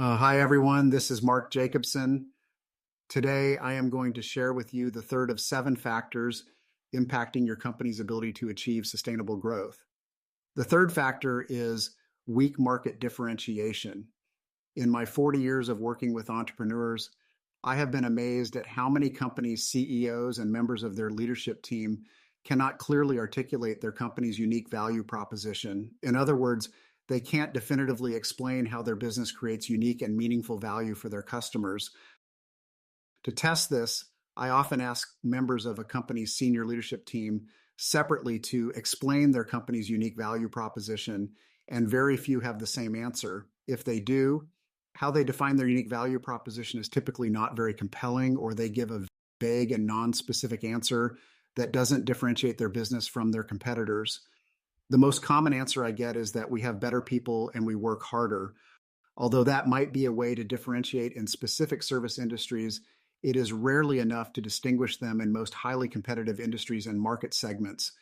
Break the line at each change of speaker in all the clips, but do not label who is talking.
Hi, everyone. This is Mark Jacobson. Today, I am going to share with you the third of 7 factors impacting your company's ability to achieve sustainable growth. The third factor is weak market differentiation. In my 40 years of working with entrepreneurs, I have been amazed at how many companies' CEOs and members of their leadership team cannot clearly articulate their company's unique value proposition. In other words, they can't definitively explain how their business creates unique and meaningful value for their customers. To test this, I often ask members of a company's senior leadership team separately to explain their company's unique value proposition, and very few have the same answer. If they do, how they define their unique value proposition is typically not very compelling, or they give a vague and non-specific answer that doesn't differentiate their business from their competitors. The most common answer I get is that we have better people and we work harder. Although that might be a way to differentiate in specific service industries, it is rarely enough to distinguish them in most highly competitive industries and market segments.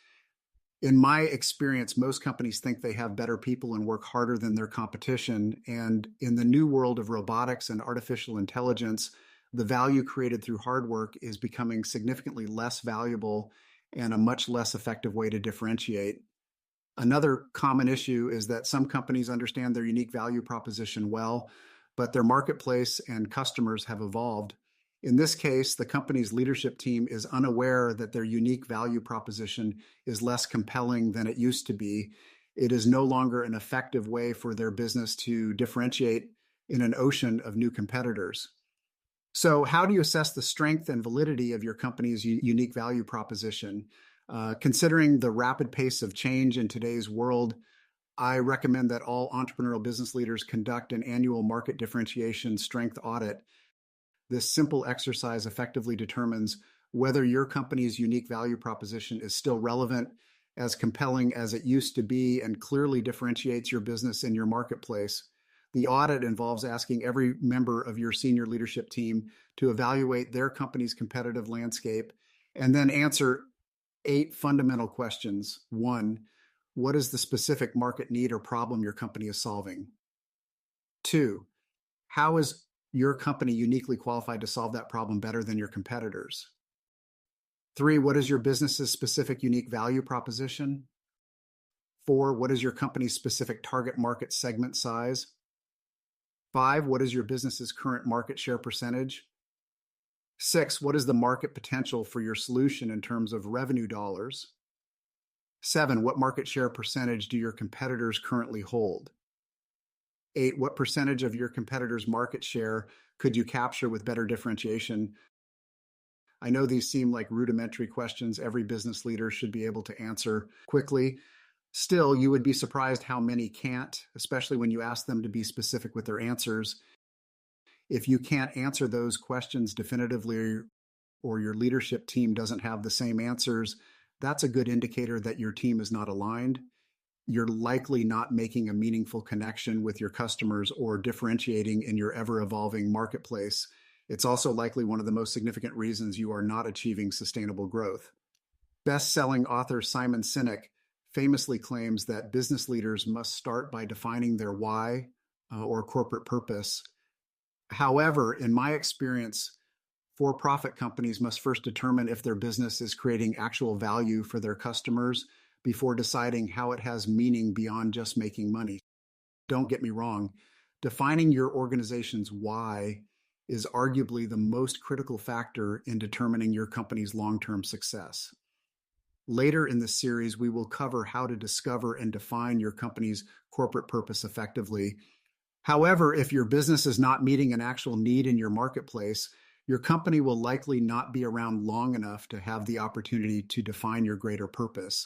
In my experience, most companies think they have better people and work harder than their competition. And in the new world of robotics and artificial intelligence, the value created through hard work is becoming significantly less valuable and a much less effective way to differentiate. Another common issue is that some companies understand their unique value proposition well, but their marketplace and customers have evolved. In this case, the company's leadership team is unaware that their unique value proposition is less compelling than it used to be. It is no longer an effective way for their business to differentiate in an ocean of new competitors. So, how do you assess the strength and validity of your company's unique value proposition? Considering the rapid pace of change in today's world, I recommend that all entrepreneurial business leaders conduct an annual market differentiation strength audit. This simple exercise effectively determines whether your company's unique value proposition is still relevant, as compelling as it used to be, and clearly differentiates your business in your marketplace. The audit involves asking every member of your senior leadership team to evaluate their company's competitive landscape and then answer 8 fundamental questions. 1, what is the specific market need or problem your company is solving? 2, how is your company uniquely qualified to solve that problem better than your competitors? 3, what is your business's specific unique value proposition? 4, what is your company's specific target market segment size? 5, what is your business's current market share percentage? 6, what is the market potential for your solution in terms of revenue dollars? 7, what market share percentage do your competitors currently hold? 8, what percentage of your competitors' market share could you capture with better differentiation? I know these seem like rudimentary questions every business leader should be able to answer quickly. Still, you would be surprised how many can't, especially when you ask them to be specific with their answers. If you can't answer those questions definitively, or your leadership team doesn't have the same answers, that's a good indicator that your team is not aligned. You're likely not making a meaningful connection with your customers or differentiating in your ever-evolving marketplace. It's also likely one of the most significant reasons you are not achieving sustainable growth. Best-selling author Simon Sinek famously claims that business leaders must start by defining their why or corporate purpose. However, in my experience, for-profit companies must first determine if their business is creating actual value for their customers before deciding how it has meaning beyond just making money. Don't get me wrong, defining your organization's why is arguably the most critical factor in determining your company's long-term success. Later in this series, we will cover how to discover and define your company's corporate purpose effectively. However, if your business is not meeting an actual need in your marketplace, your company will likely not be around long enough to have the opportunity to define your greater purpose.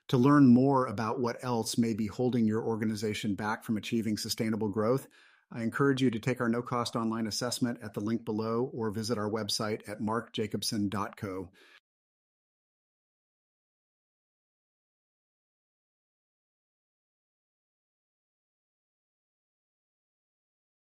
To learn more about what else may be holding your organization back from achieving sustainable growth, I encourage you to take our no-cost online assessment at the link below or visit our website at markjacobson.co.